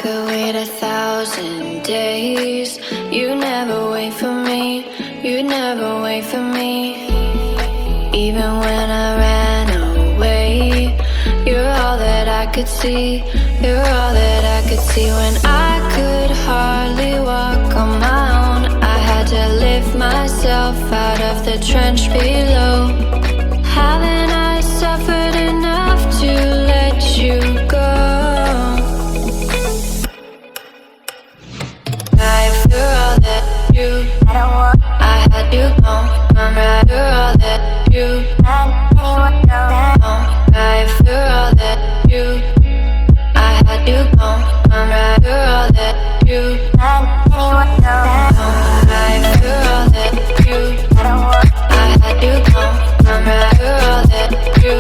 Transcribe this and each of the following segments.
could wait 1,000 days. You never wait for me, you never wait for me. Even when I ran away, you're all that I could see, you're all that I could see. When I could hardly walk on my own, I had to lift myself out of the trench below. Haven't I suffered enough to let you go? After all that you, I had you gone. I'm right after all that you, after all that you, I had you gone. I'm right after all that you, after all that you, I had you gone. I'm right after all that you,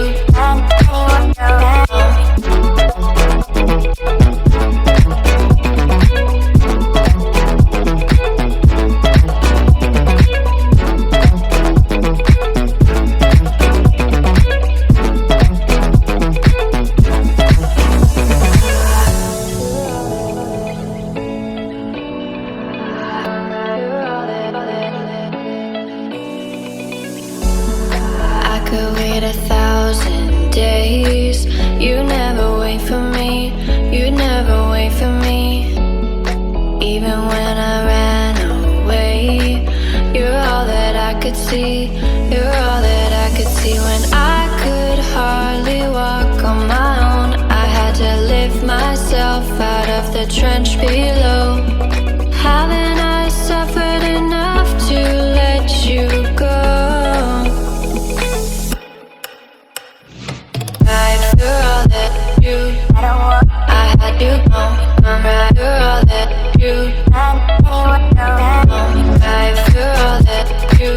could wait 1,000 days. You never wait for me, you never wait for me. Even when I ran away, you're all that I could see, you're all that I could see. When I could hardly walk on my own, I had to lift myself out of the trench below. Haven't I suffered enough to let you go? After all that you, I had you gone. I'm right after all that you, after all that you,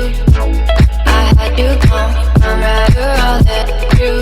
I had you gone. I'm right after all that you,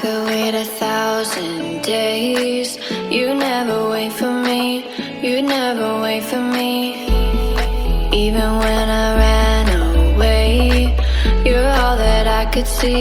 could wait 1,000 days. You never wait for me, you never wait for me. Even when I ran away, you're all that I could see.